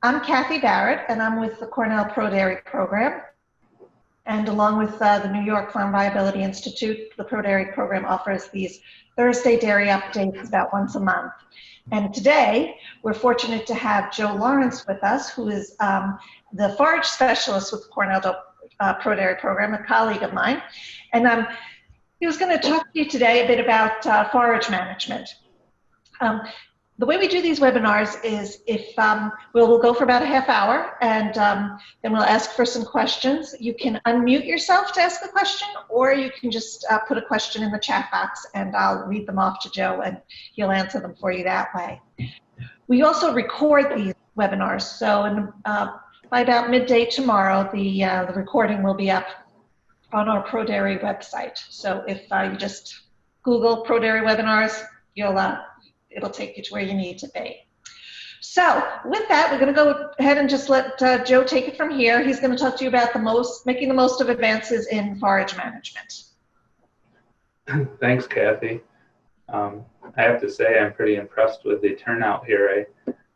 I'm Kathy Barrett, and I'm with the Cornell ProDairy program. And along with the New York Farm Viability Institute, the ProDairy program offers these Thursday dairy updates about once a month. And today, we're fortunate to have Joe Lawrence with us, who is the forage specialist with the Cornell ProDairy program, a colleague of mine. And he was going to talk to you today a bit about forage management. The way we do these webinars is we'll go for about a half hour, and then we'll ask for some questions. You can unmute yourself to ask a question, or you can just put a question in the chat box and I'll read them off to Joe and he'll answer them for you that way. We also record these webinars, so by about midday tomorrow, the recording will be up on our ProDairy website. So if you just Google ProDairy webinars, it'll take you to where you need to be. So with that, we're going to go ahead and just let Joe take it from here. He's going to talk to you about making the most of advances in forage management. Thanks, Kathy. I have to say I'm pretty impressed with the turnout here.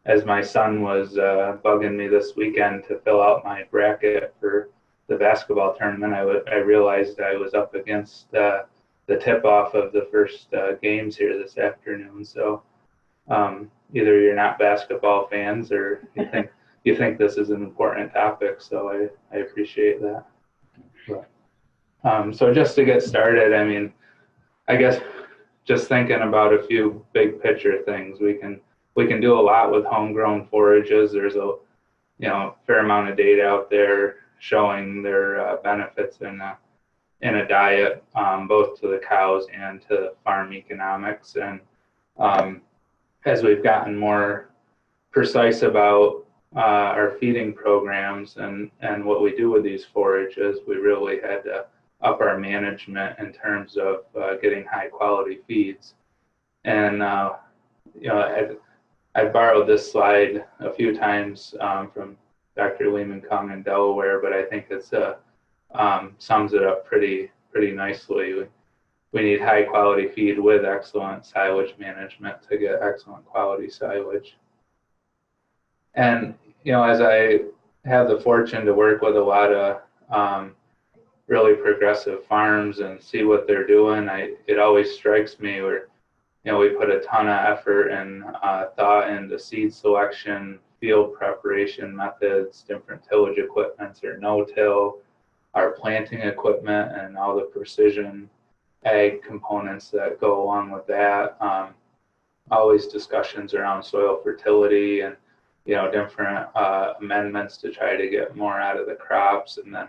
As my son was bugging me this weekend to fill out my bracket for the basketball tournament, I realized I was up against the tip-off of the first games here this afternoon. So either you're not basketball fans or you think this is an important topic. So I appreciate that. But, so just to get started, I mean, I guess just thinking about a few big picture things, we can do a lot with homegrown forages. There's a fair amount of data out there showing their benefits in a diet, both to the cows and to farm economics. And as we've gotten more precise about our feeding programs and what we do with these forages, we really had to up our management in terms of getting high quality feeds. And I borrowed this slide a few times from Dr. Lehman Kung in Delaware, but I think it's sums it up pretty nicely. We need high quality feed with excellent silage management to get excellent quality silage. And as I have the fortune to work with a lot of really progressive farms and see what they're doing, it always strikes me where we put a ton of effort and thought into seed selection, field preparation methods, different tillage equipments or no-till, our planting equipment, and all the precision ag components that go along with that. Always discussions around soil fertility and different amendments to try to get more out of the crops, and then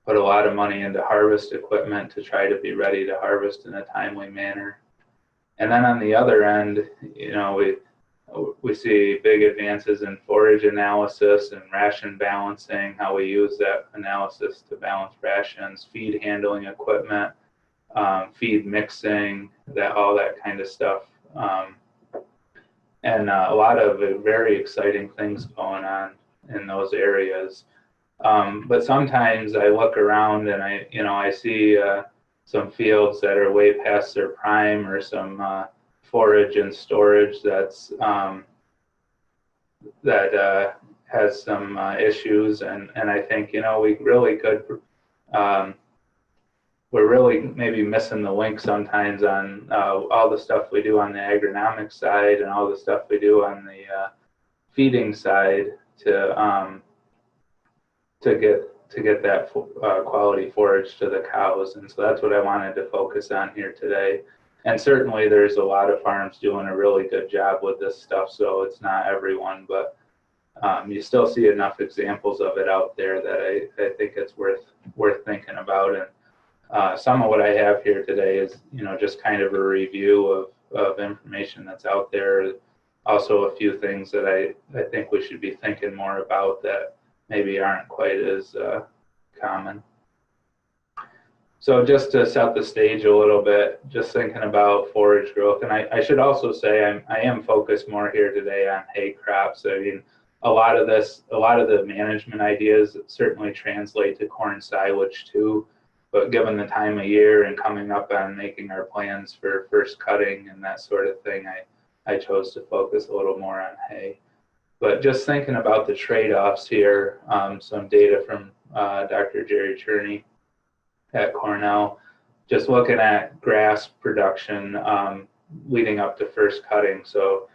put a lot of money into harvest equipment to try to be ready to harvest in a timely manner. And then on the other end, we see big advances in forage analysis and ration balancing, how we use that analysis to balance rations, feed handling equipment, feed mixing, all that kind of stuff. And a lot of very exciting things going on in those areas. But sometimes I look around and I see some fields that are way past their prime, or some forage and storage that has some issues, and I think we really could we're really maybe missing the link sometimes on all the stuff we do on the agronomic side and all the stuff we do on the feeding side to get that quality forage to the cows. And so that's what I wanted to focus on here today. And certainly there's a lot of farms doing a really good job with this stuff, so it's not everyone, but you still see enough examples of it out there that I think it's worth thinking about. And some of what I have here today is just kind of a review of information that's out there. Also a few things that I think we should be thinking more about that maybe aren't quite as common. So just to set the stage a little bit, just thinking about forage growth, and I should also say I am focused more here today on hay crops. I mean, a lot of the management ideas certainly translate to corn silage too, but given the time of year and coming up on making our plans for first cutting and that sort of thing, I chose to focus a little more on hay. But just thinking about the trade-offs here, some data from Dr. Jerry Cherney at Cornell, just looking at grass production leading up to first cutting. So,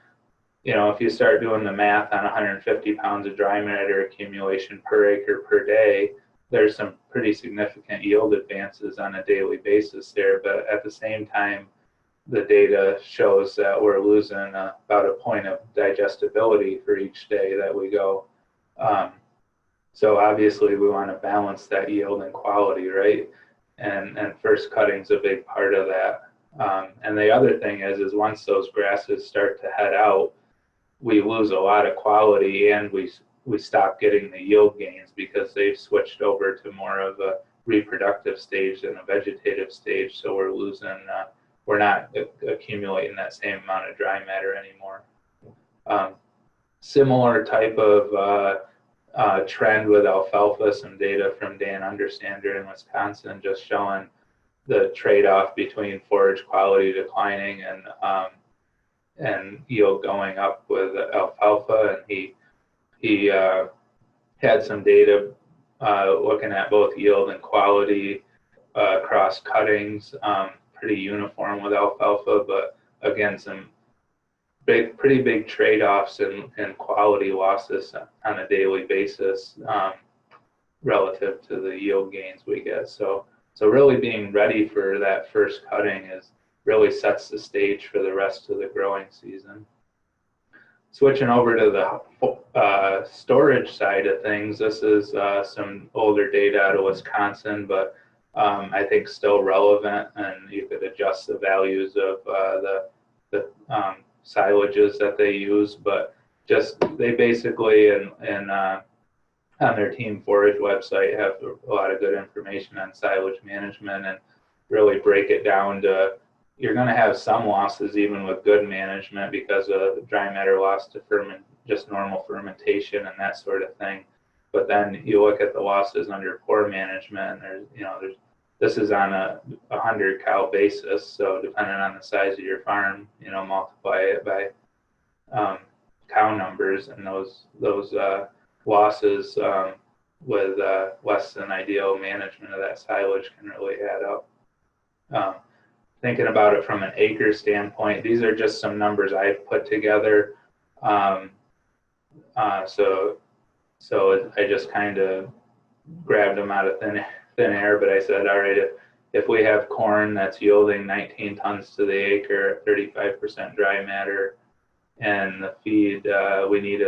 you know, if you start doing the math on 150 pounds of dry matter accumulation per acre per day, there's some pretty significant yield advances on a daily basis there. But at the same time, the data shows that we're losing about a point of digestibility for each day that we go. So obviously we want to balance that yield and quality, right? And first cutting's a big part of that. And the other thing is once those grasses start to head out, we lose a lot of quality and we stop getting the yield gains because they've switched over to more of a reproductive stage than a vegetative stage. So we're losing, we're not accumulating that same amount of dry matter anymore. Similar type of trend with alfalfa, some data from Dan Understander in Wisconsin just showing the trade-off between forage quality declining and yield going up with alfalfa. And he had some data looking at both yield and quality across cuttings, pretty uniform with alfalfa, but again, some pretty big trade-offs and quality losses on a daily basis relative to the yield gains we get. So really being ready for that first cutting really sets the stage for the rest of the growing season. Switching over to the storage side of things, this is some older data out of Wisconsin, but I think still relevant, and you could adjust the values of the silages that they use, but just they basically on their Team Forage website have a lot of good information on silage management and really break it down to you're going to have some losses even with good management because of dry matter loss to just normal fermentation and that sort of thing. But then you look at the losses under poor management, and this is on a 100 cow basis, so depending on the size of your farm, multiply it by cow numbers, and those losses with less than ideal management of that silage can really add up. Thinking about it from an acre standpoint, these are just some numbers I've put together. So I just kind of grabbed them out of thin air, but I said, all right, if we have corn that's yielding 19 tons to the acre, 35% dry matter, and the feed, we need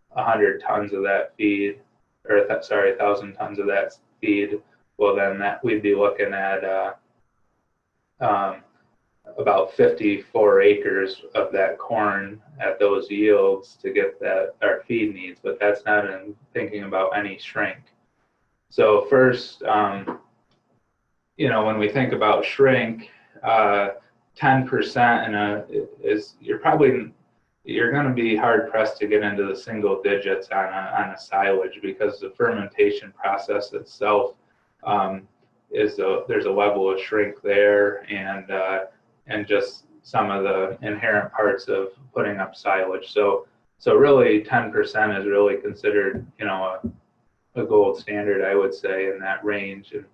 100 tons of that feed, or 1,000 tons of that feed, well then we'd be looking at about 54 acres of that corn at those yields to get our feed needs, but that's not in thinking about any shrink. So first, when we think about shrink, 10% you're going to be hard pressed to get into the single digits on a silage because the fermentation process itself there's a level of shrink there, and just some of the inherent parts of putting up silage. So really 10% is really considered a gold standard, I would say, in that range. And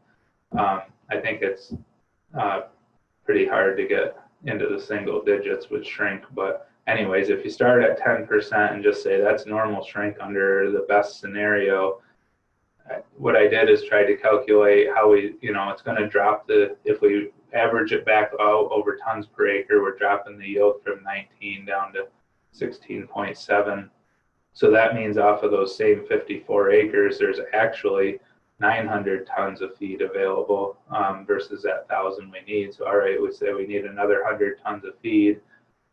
I think it's pretty hard to get into the single digits with shrink. But anyways, if you start at 10% and just say that's normal shrink under the best scenario, what I did is try to calculate how it's going to drop if we average it back out over tons per acre, we're dropping the yield from 19 down to 16.7. So that means off of those same 54 acres, there's actually 900 tons of feed available versus that 1,000 we need. So all right, we say we need another 100 tons of feed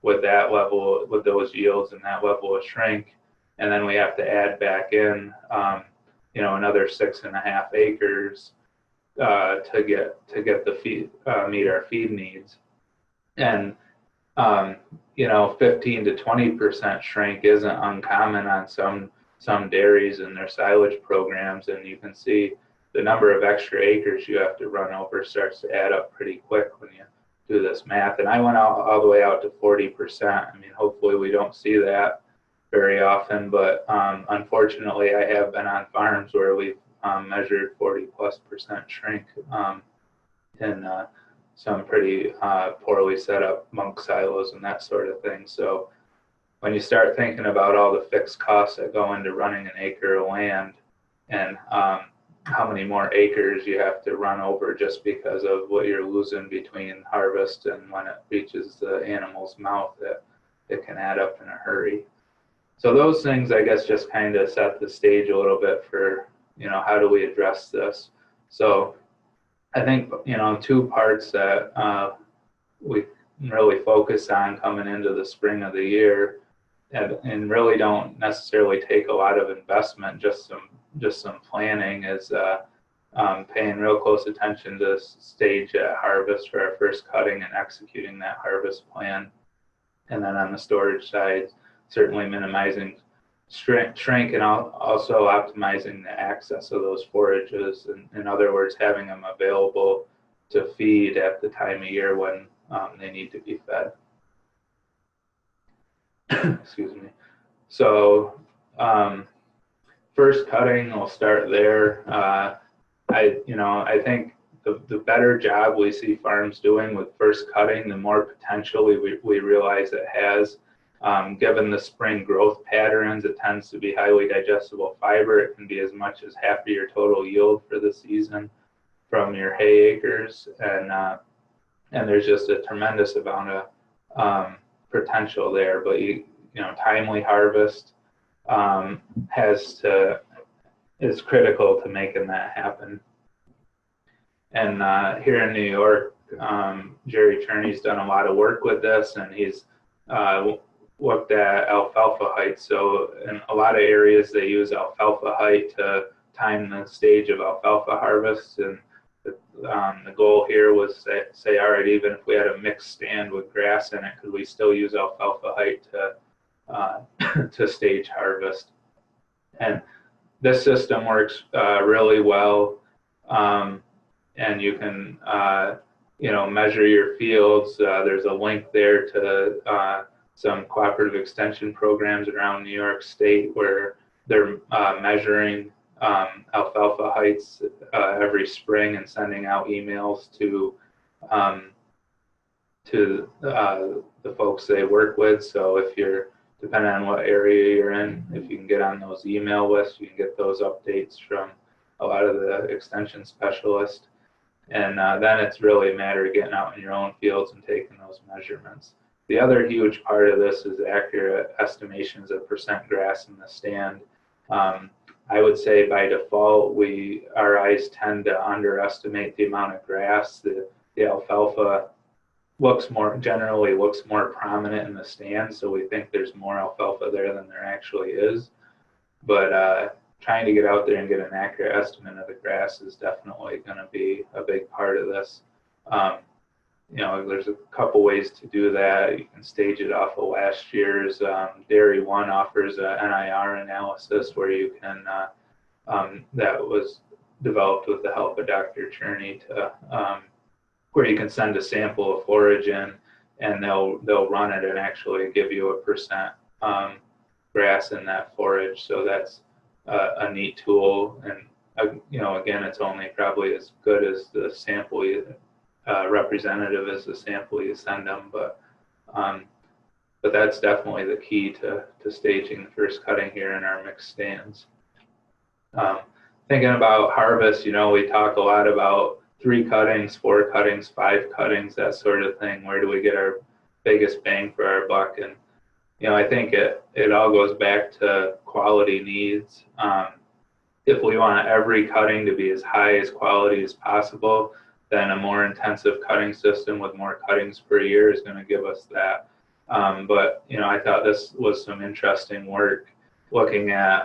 with that level, with those yields and that level of shrink, and then we have to add back in another 6.5 acres to get the feed meet our feed needs. And 15 to 20% shrink isn't uncommon on some dairies and their silage programs, and you can see the number of extra acres you have to run over starts to add up pretty quick when you do this math. And I went all the way out to 40%. I mean, hopefully we don't see that very often, but unfortunately, I have been on farms where we've measured 40+% shrink in some pretty poorly set up monk silos and that sort of thing. So when you start thinking about all the fixed costs that go into running an acre of land and how many more acres you have to run over just because of what you're losing between harvest and when it reaches the animal's mouth, that it can add up in a hurry. So those things, I guess, just kind of set the stage a little bit for, how do we address this? So I think, two parts that we really focus on coming into the spring of the year and really don't necessarily take a lot of investment, just some planning, is paying real close attention to stage at harvest for our first cutting and executing that harvest plan. And then on the storage side, certainly minimizing shrink and also optimizing the access of those forages. In other words, having them available to feed at the time of year when they need to be fed. Excuse me. So first cutting, we'll start there. I think the better job we see farms doing with first cutting, the more potential we realize it has. Given the spring growth patterns, it tends to be highly digestible fiber. It can be as much as half of your total yield for the season from your hay acres, and there's just a tremendous amount of potential there. But timely harvest is critical to making that happen. And here in New York, Jerry Cherney's done a lot of work with this, and he's looked at alfalfa height. So in a lot of areas, they use alfalfa height to time the stage of alfalfa harvest. And the goal here was to say, all right, even if we had a mixed stand with grass in it, could we still use alfalfa height to stage harvest? And this system works really well. And you can, measure your fields. There's a link there to some cooperative extension programs around New York State where they're measuring alfalfa heights every spring and sending out emails to the folks they work with. So if you're, depending on what area you're in, if you can get on those email lists, you can get those updates from a lot of the extension specialists. And then it's really a matter of getting out in your own fields and taking those measurements. The other huge part of this is accurate estimations of percent grass in the stand. I would say by default, our eyes tend to underestimate the amount of grass. The alfalfa generally looks more prominent in the stand, so we think there's more alfalfa there than there actually is. But trying to get out there and get an accurate estimate of the grass is definitely going to be a big part of this. There's a couple ways to do that. You can stage it off of last year's. Dairy One offers a NIR analysis where you can, that was developed with the help of Dr. Cherney, where you can send a sample of forage in, and they'll run it and actually give you a percent grass in that forage. So that's a neat tool, and again, it's only probably as good as the sample representative as the sample you send them, but that's definitely the key to staging the first cutting here in our mixed stands. Thinking about harvest, we talk a lot about 3 cuttings, 4 cuttings, 5 cuttings, that sort of thing. Where do we get our biggest bang for our buck? And I think it all goes back to quality needs. If we want every cutting to be as high as quality as possible, then a more intensive cutting system with more cuttings per year is going to give us that. But I thought this was some interesting work looking at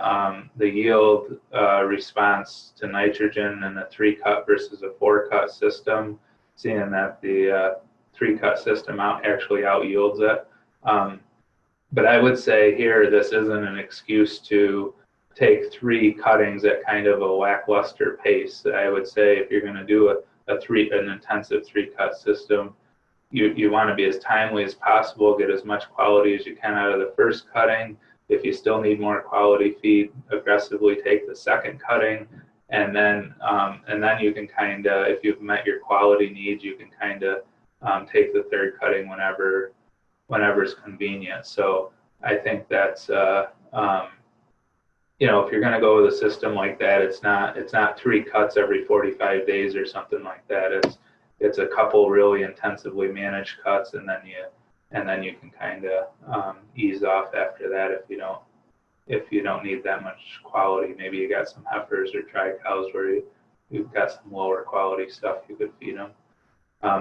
the yield response to nitrogen in a 3-cut versus a 4-cut system, seeing that the 3-cut system actually out yields it. But I would say here, this isn't an excuse to take 3 cuttings at kind of a lackluster pace. I would say if you're going to do an intensive 3-cut system, you want to be as timely as possible, get as much quality as you can out of the first cutting, if you still need more quality feed, aggressively take the second cutting, and then you can kind of, if you've met your quality needs, you can kind of take the third cutting whenever it's convenient. So I think that's you know, if you're going to go with a system like that, it's not 3 cuts every 45 days or something like that. It's a couple really intensively managed cuts, and then you can kind of ease off after that if you don't need that much quality. Maybe you got some heifers or dry cows where you've got some lower quality stuff you could feed them.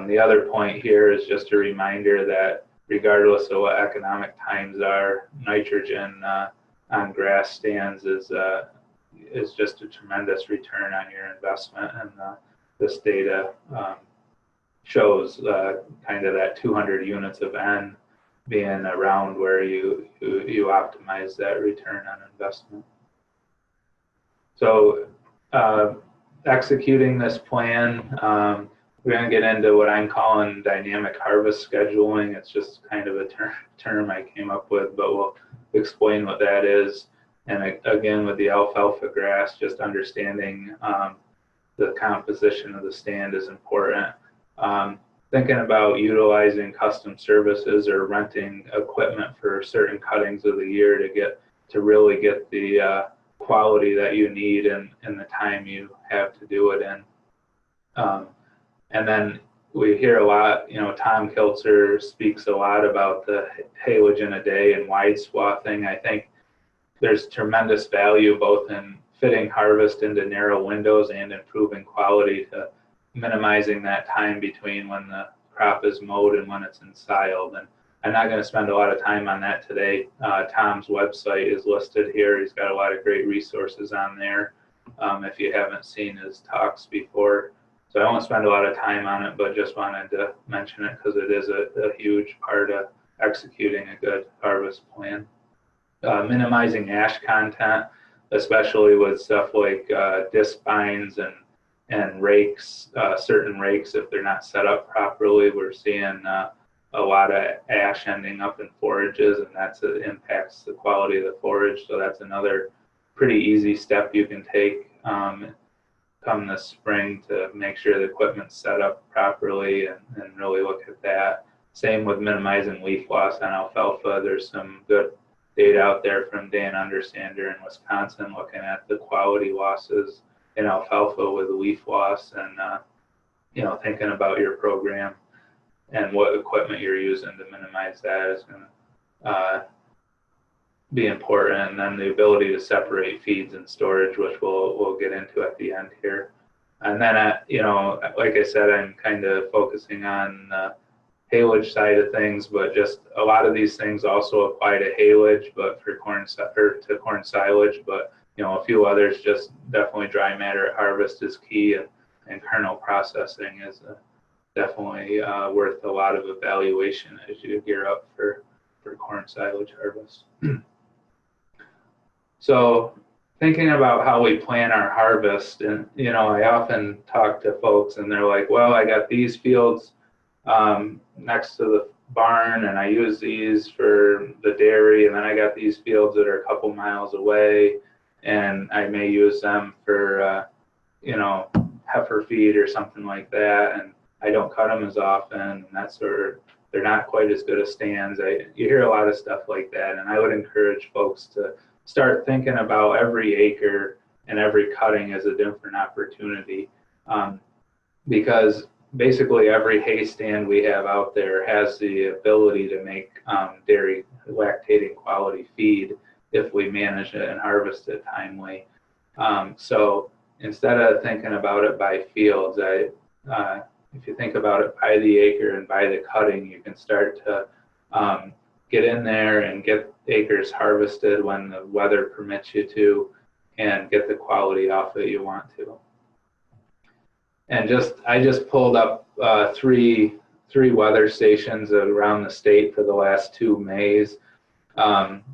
The other point here is just a reminder that regardless of what economic times are, nitrogen on grass stands is just a tremendous return on your investment, and this data shows kind of that 200 units of N being around where you optimize that return on investment. So executing this plan, we're going to get into what I'm calling dynamic harvest scheduling. It's just kind of a term I came up with, but we'll explain what that is. And again, with the alfalfa grass, just understanding the composition of the stand is important. Thinking about utilizing custom services or renting equipment for certain cuttings of the year to really get the quality that you need in the time you have to do it in. And then we hear a lot, you know, Tom Kiltzer speaks a lot about the haylage in a day and wide swathing. I think there's tremendous value both in fitting harvest into narrow windows and improving quality to minimizing that time between when the crop is mowed and when it's ensiled. And I'm not going to spend a lot of time on that today. Tom's website is listed here. He's got a lot of great resources on there if you haven't seen his talks before. So I won't spend a lot of time on it, but just wanted to mention it because it is a huge part of executing a good harvest plan. Minimizing ash content, especially with stuff like disc binds and rakes, certain rakes, if they're not set up properly, we're seeing a lot of ash ending up in forages, and that impacts the quality of the forage. So that's another pretty easy step you can take come this spring to make sure the equipment's set up properly and really look at that. Same with minimizing leaf loss on alfalfa. There's some good data out there from Dan Undersander in Wisconsin looking at the quality losses in alfalfa with leaf loss, and you know, thinking about your program and what equipment you're using to minimize that is going to be important. And then the ability to separate feeds and storage, which we'll get into at the end here. And then you know, like I said, I'm kind of focusing on haylage side of things, but just a lot of these things also apply to haylage, but for corn silage, but you know, a few others. Just definitely dry matter at harvest is key, and kernel processing is definitely worth a lot of evaluation as you gear up for corn silage harvest. So thinking about how we plan our harvest, and you know, I often talk to folks and they're like, well, I got these fields next to the barn and I use these for the dairy, and then I got these fields that are a couple miles away and I may use them for you know, heifer feed or something like that, and I don't cut them as often, and that's where they're not quite as good as stands. You hear a lot of stuff like that, and I would encourage folks to start thinking about every acre and every cutting as a different opportunity, because basically every hay stand we have out there has the ability to make dairy lactating quality feed if we manage it and harvest it timely. So instead of thinking about it by fields, if you think about it by the acre and by the cutting, you can start to get in there and get acres harvested when the weather permits you to, and get the quality off that you want to. And I just pulled up three weather stations around the state for the last 2 Mays.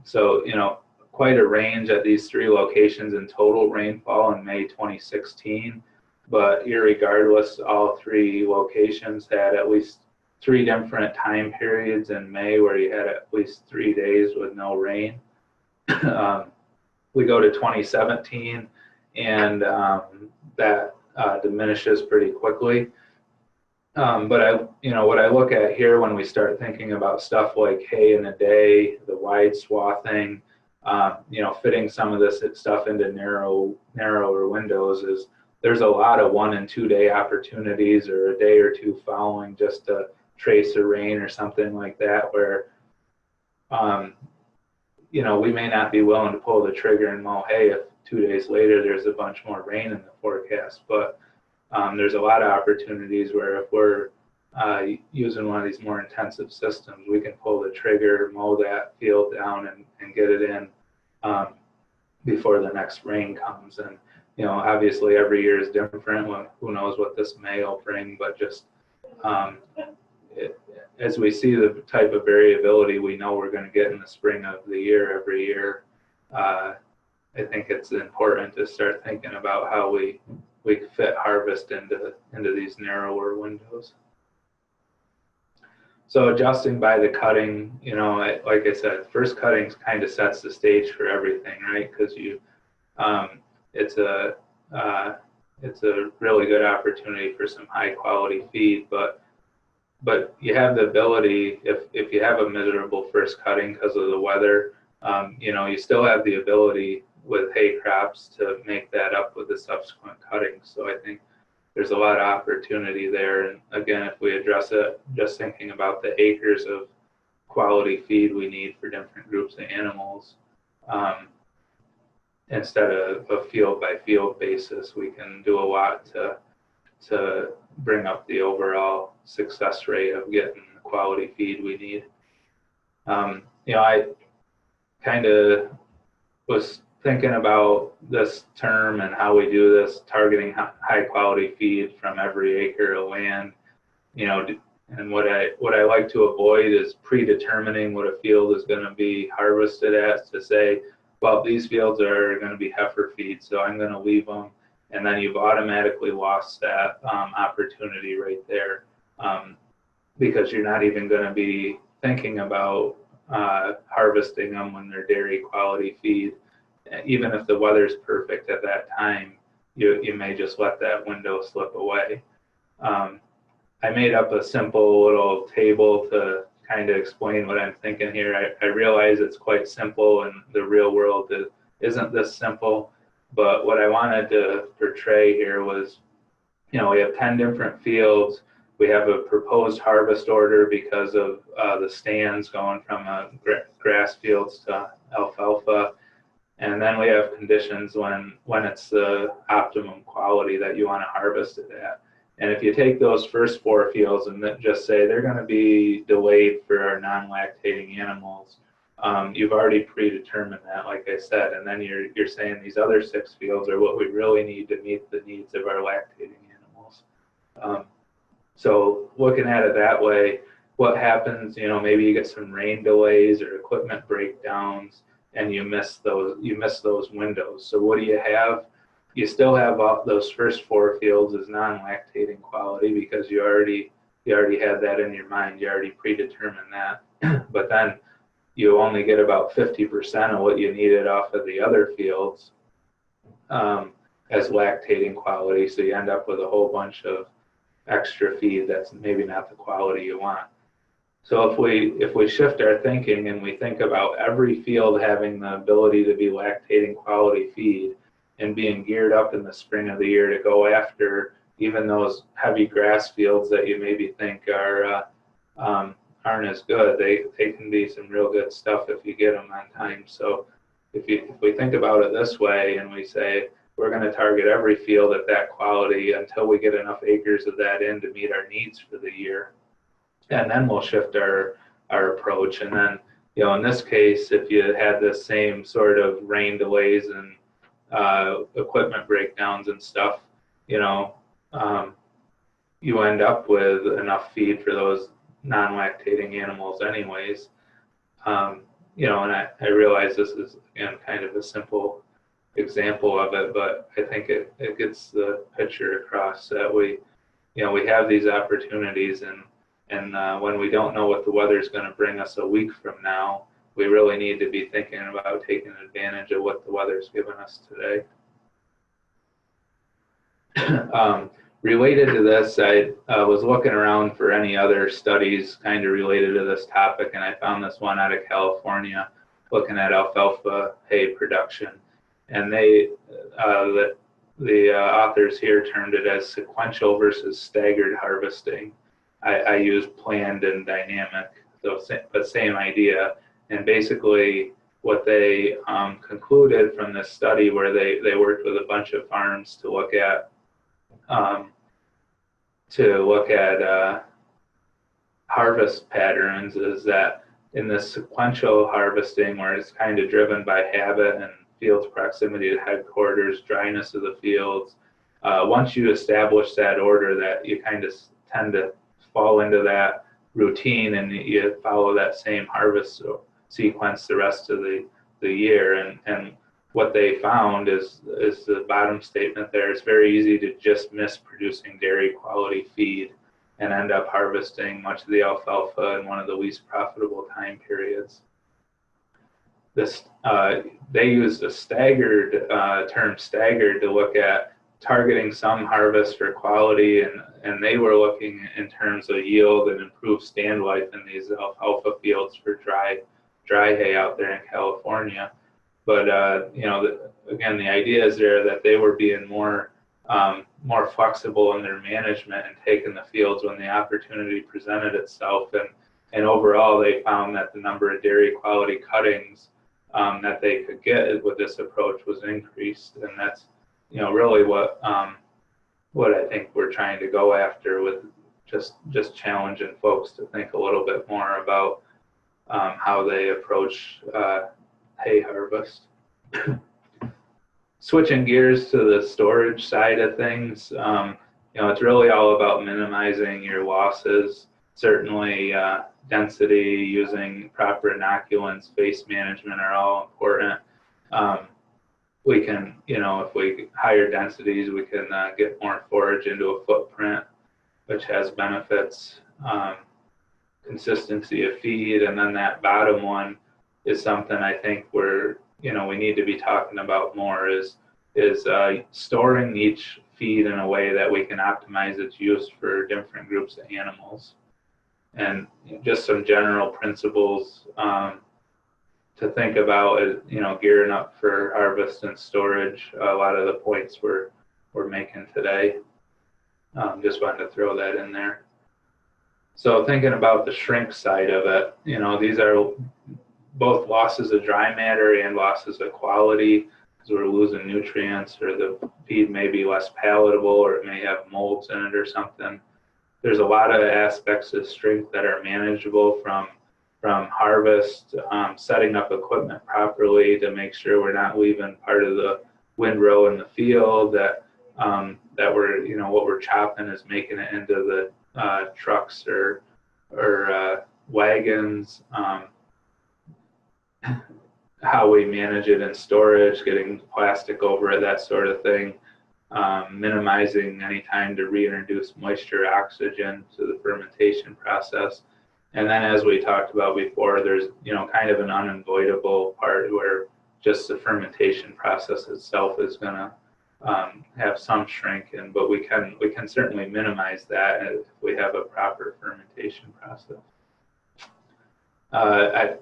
So, you know, quite a range at these 3 locations in total rainfall in May 2016. But irregardless, all 3 locations had at least 3 different time periods in May where you had at least 3 days with no rain. We go to 2017, and that diminishes pretty quickly. But what I look at here when we start thinking about stuff like hay in a day, the wide swathing, fitting some of this stuff into narrower windows, is there's a lot of 1 and 2 day opportunities, or a day or two following, just to trace a rain or something like that, where we may not be willing to pull the trigger and mow hay if 2 days later there's a bunch more rain in the forecast. But there's a lot of opportunities where if we're using one of these more intensive systems, we can pull the trigger, mow that field down, and get it in before the next rain comes. And obviously every year is different. Who knows what this May will bring, but just as we see the type of variability we know we're going to get in the spring of the year every year, I think it's important to start thinking about how we fit harvest into these narrower windows. So adjusting by the cutting, like I said, first cutting kind of sets the stage for everything, right? Because it's a really good opportunity for some high quality feed, but you have the ability, if you have a miserable first cutting because of the weather, you still have the ability with hay crops to make that up with the subsequent cutting. So I think there's a lot of opportunity there. And again, if we address it, just thinking about the acres of quality feed we need for different groups of animals, instead of a field by field basis, we can do a lot to bring up the overall success rate of getting the quality feed we need. I kind of was thinking about this term and how we do this, targeting high quality feed from every acre of land, and what I like to avoid is predetermining what a field is going to be harvested at, to say, well, these fields are going to be heifer feed, so I'm going to leave them. And then you've automatically lost that opportunity right there, because you're not even going to be thinking about harvesting them when they're dairy quality feed. Even if the weather's perfect at that time, you may just let that window slip away. I made up a simple little table to kind of explain what I'm thinking here. I realize it's quite simple, and the real world isn't this simple. But what I wanted to portray here was, we have 10 different fields. We have a proposed harvest order because of the stands going from grass fields to alfalfa. And then we have conditions when it's the optimum quality that you want to harvest it at. And if you take those first 4 fields and then just say they're going to be delayed for our non-lactating animals, you've already predetermined that, like I said, and then you're saying these other 6 fields are what we really need to meet the needs of our lactating animals. So looking at it that way, what happens, maybe you get some rain delays or equipment breakdowns, and you miss those windows. So what do you have? You still have those first 4 fields as non-lactating quality, because you already had that in your mind. You already predetermined that. But then you only get about 50% of what you needed off of the other fields as lactating quality. So you end up with a whole bunch of extra feed that's maybe not the quality you want. So if we shift our thinking and we think about every field having the ability to be lactating quality feed, and being geared up in the spring of the year to go after even those heavy grass fields that you maybe think aren't as good, they can be some real good stuff if you get them on time. So if we think about it this way, and we say we're going to target every field at that quality until we get enough acres of that in to meet our needs for the year, and then we'll shift our approach. And then, in this case, if you had the same sort of rain delays and equipment breakdowns and stuff, you end up with enough feed for those non-lactating animals anyways. And I realize this is, again, kind of a simple example of it, but I think it gets the picture across that we have these opportunities, and when we don't know what the weather is going to bring us a week from now, we really need to be thinking about taking advantage of what the weather's given us today. Related to this, I was looking around for any other studies kind of related to this topic, and I found this one out of California looking at alfalfa hay production. And they, the authors here termed it as sequential versus staggered harvesting. I use planned and dynamic, so, but same idea. And basically what they concluded from this study, where they worked with a bunch of farms to look at harvest patterns, is that in this sequential harvesting, where it's kind of driven by habit and field proximity to headquarters, dryness of the fields, once you establish that order, that you kind of tend to fall into that routine and you follow that same harvest sequence the rest of the year. And what they found is the bottom statement there. It's very easy to just miss producing dairy quality feed and end up harvesting much of the alfalfa in one of the least profitable time periods. This they used a staggered term staggered to look at targeting some harvest for quality, and they were looking in terms of yield and improved stand life in these alfalfa fields for dry hay out there in California. But you know, again, the idea is there that they were being more flexible in their management and taking the fields when the opportunity presented itself. And overall, they found that the number of dairy quality cuttings that they could get with this approach was increased. And that's, you know, really what I think we're trying to go after with just challenging folks to think a little bit more about how they approach hay harvest. Switching gears to the storage side of things, you know, it's really all about minimizing your losses. Certainly density, using proper inoculants, face management are all important. We can, you know, if we higher densities, we can get more forage into a footprint, which has benefits. Consistency of feed, and then that bottom one is something I think we need to be talking about more, is storing each feed in a way that we can optimize its use for different groups of animals. And just some general principles to think about is, you know, gearing up for harvest and storage. A lot of the points we're making today. Just wanted to throw that in there. So thinking about the shrink side of it, you know, these are both losses of dry matter and losses of quality, because we're losing nutrients, or the feed may be less palatable, or it may have molds in it or something. There's a lot of aspects of shrink that are manageable from harvest, setting up equipment properly to make sure we're not leaving part of the windrow in the field, that we're, you know, what we're chopping is making it into the trucks or wagons. How we manage it in storage, getting plastic over it, that sort of thing. Minimizing any time to reintroduce moisture or oxygen to the fermentation process. And then, as we talked about before, there's, you know, kind of an unavoidable part where just the fermentation process itself is going to have some shrink in, but we can certainly minimize that if we have a proper fermentation process. I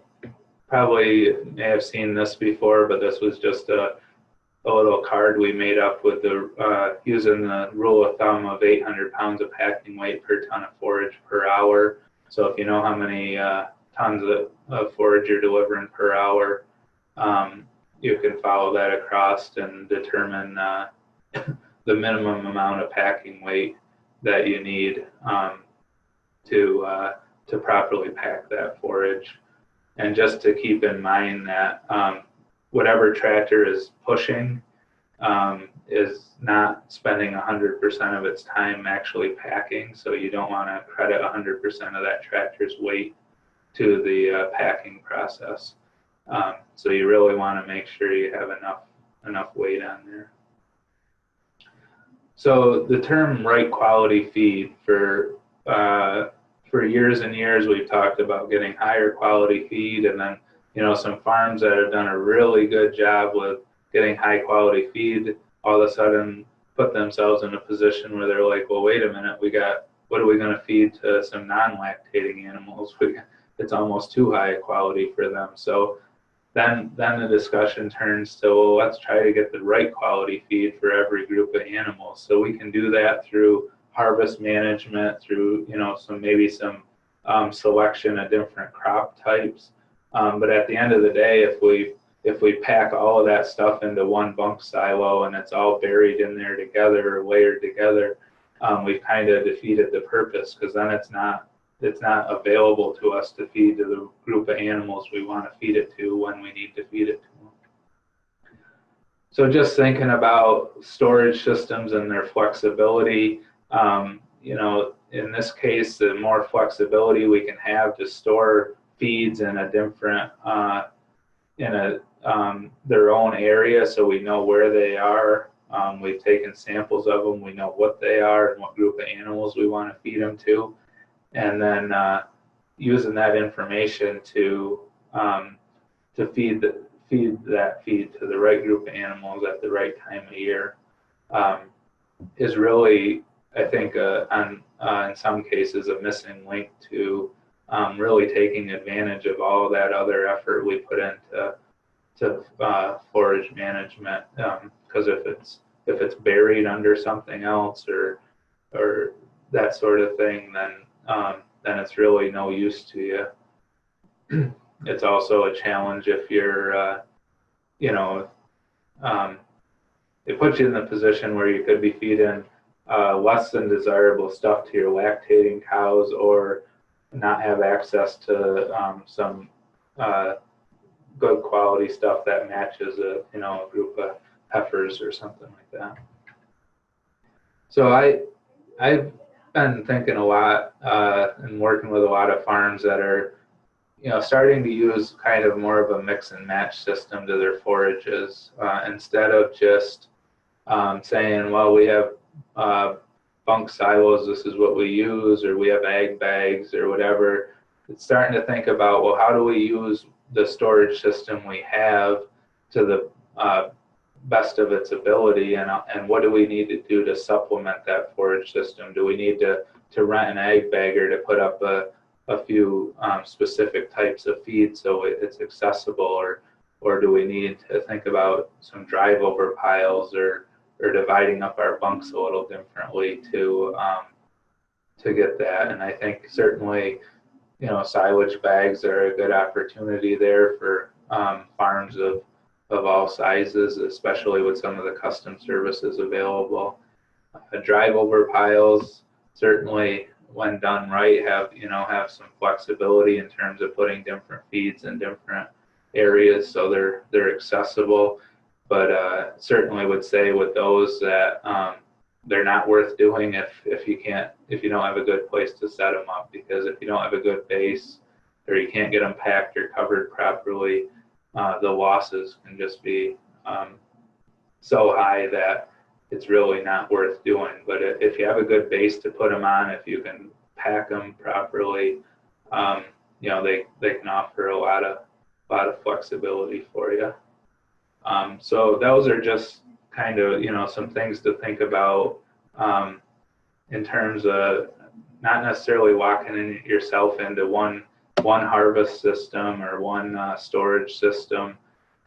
probably may have seen this before, but this was just a little card we made up with the using the rule of thumb of 800 pounds of packing weight per ton of forage per hour. So if you know how many tons of forage you're delivering per hour, you can follow that across and determine the minimum amount of packing weight that you need to properly pack that forage. And just to keep in mind that whatever tractor is pushing is not spending 100% of its time actually packing, so you don't want to credit 100% of that tractor's weight to the packing process. So you really want to make sure you have enough weight on there. So the term right quality feed, for years and years we've talked about getting higher quality feed, and then some farms that have done a really good job with getting high quality feed all of a sudden put themselves in a position where they're like, well, wait a minute, what are we going to feed to some non-lactating animals? It's almost too high quality for them. So then the discussion turns to, well, let's try to get the right quality feed for every group of animals. So we can do that through harvest management, through some selection of different crop types. But at the end of the day, if we pack all of that stuff into one bunk silo and it's all buried in there together or layered together, we've kind of defeated the purpose, because then it's not available to us to feed to the group of animals we want to feed it to when we need to feed it to them. So just thinking about storage systems and their flexibility, in this case, the more flexibility we can have to store feeds in a different, their own area, so we know where they are. We've taken samples of them. We know what they are and what group of animals we want to feed them to, and then using that information to feed that feed to the right group of animals at the right time of year is really, I think, in some cases, a missing link to really taking advantage of all of that other effort we put into forage management. Because if it's buried under something else or that sort of thing, then it's really no use to you. It's also a challenge if you're, it puts you in the position where you could be feeding less than desirable stuff to your lactating cows, or not have access to some good quality stuff that matches a group of heifers or something like that. So I've been thinking a lot and working with a lot of farms that are starting to use kind of more of a mix and match system to their forages, instead of just saying, well, we have bunk silos, this is what we use, or we have ag bags or whatever. It's starting to think about, well, how do we use the storage system we have to the best of its ability, and what do we need to do to supplement that forage system? Do we need to rent an ag bagger to put up a few specific types of feed so it's accessible, or do we need to think about some drive over piles or dividing up our bunks a little differently to get that? And I think certainly silage bags are a good opportunity there for farms of all sizes, especially with some of the custom services available. Drive over piles certainly, when done right, have some flexibility in terms of putting different feeds in different areas so they're accessible. But certainly would say with those that they're not worth doing if you don't have a good place to set them up, because if you don't have a good base, or you can't get them packed or covered properly, the losses can just be so high that it's really not worth doing. But if you have a good base to put them on, if you can pack them properly, they can offer a lot of flexibility for you. So those are just kind of some things to think about in terms of not necessarily locking yourself into one harvest system or one storage system.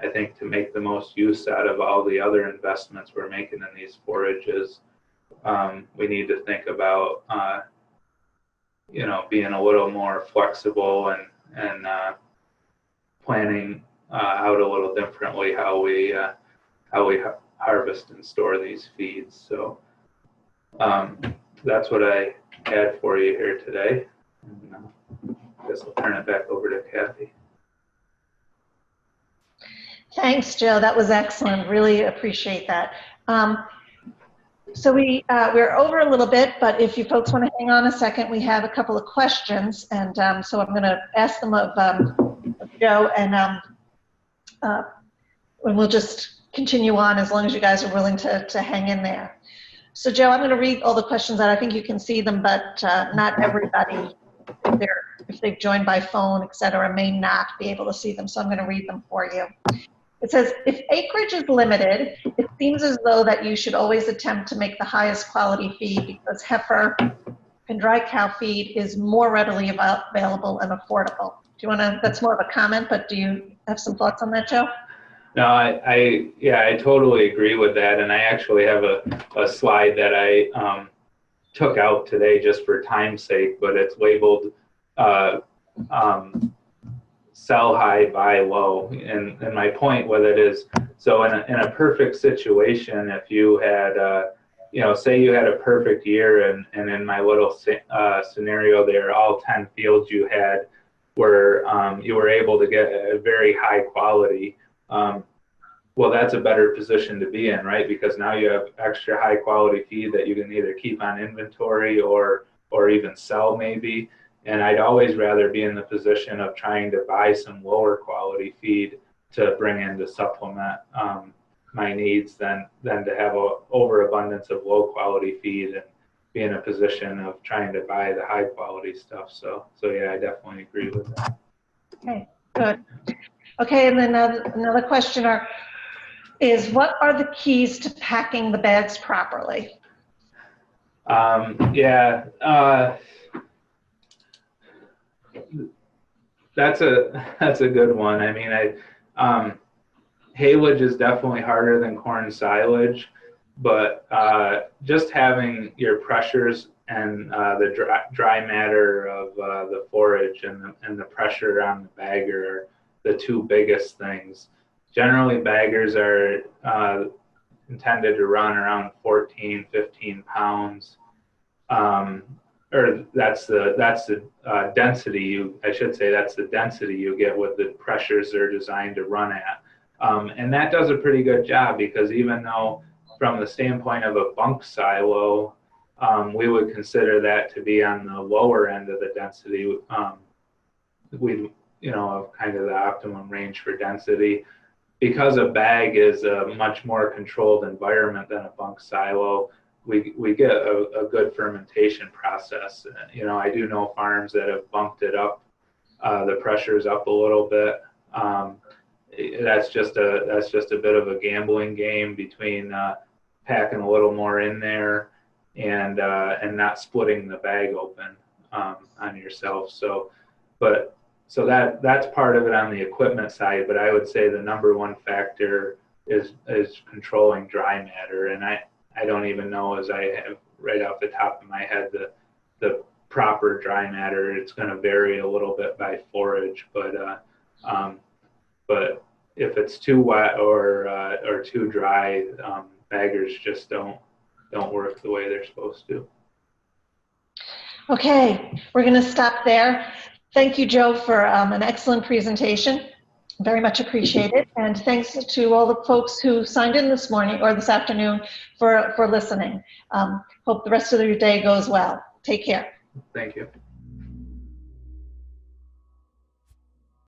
I think to make the most use out of all the other investments we're making in these forages, we need to think about being a little more flexible and planning out a little differently how we harvest and store these feeds. So that's what I had for you here today. And, I guess I'll turn it back over to Kathy. Thanks, Joe. That was excellent. Really appreciate that. So we're over a little bit, but if you folks want to hang on a second, we have a couple of questions, and so I'm going to ask them of Joe, and we'll just continue on as long as you guys are willing to hang in there. So Joe, I'm going to read all the questions out. I think you can see them, but not everybody, if they've joined by phone, et cetera, may not be able to see them. So I'm going to read them for you. It says, if acreage is limited, it seems as though that you should always attempt to make the highest quality feed because heifer and dry cow feed is more readily available and affordable. Do you want to, that's more of a comment, but do you have some thoughts on that, Joe? No, I totally agree with that. And I actually have a slide that I took out today just for time's sake, but it's labeled sell high, buy low. And my point with it is, so in a perfect situation, if you had, say you had a perfect year, and in my little scenario there, all 10 fields you had were, you were able to get a very high quality. Well, that's a better position to be in, right? Because now you have extra high quality feed that you can either keep on inventory or even sell maybe. And I'd always rather be in the position of trying to buy some lower quality feed to bring in to supplement my needs than to have an overabundance of low quality feed and be in a position of trying to buy the high quality stuff. So yeah, I definitely agree with that. Okay, good. Okay, and then another question is, what are the keys to packing the bags properly? That's a good one. I mean, haylage is definitely harder than corn silage, but just having your pressures and the dry matter of the forage and the pressure on the bagger are the two biggest things. Generally, baggers are intended to run around 14, 15 pounds. Or that's the density I should say that's the density you get with the pressures they're designed to run at. And that does a pretty good job, because even though from the standpoint of a bunk silo, we would consider that to be on the lower end of the density, of kind of the optimum range for density. Because a bag is a much more controlled environment than a bunk silo, we get a good fermentation process. I do know farms that have bumped it up, the pressures up a little bit. That's just a bit of a gambling game between packing a little more in there and not splitting the bag open on yourself. So that's part of it on the equipment side. But I would say the number one factor is controlling dry matter. And I don't even know, as I have right off the top of my head, the proper dry matter. It's going to vary a little bit by forage, but if it's too wet or too dry, baggers just don't work the way they're supposed to. Okay, we're going to stop there. Thank you, Joe, for an excellent presentation. Very much appreciated. And thanks to all the folks who signed in this morning or this afternoon for listening. Hope the rest of your day goes well. Take care. Thank you.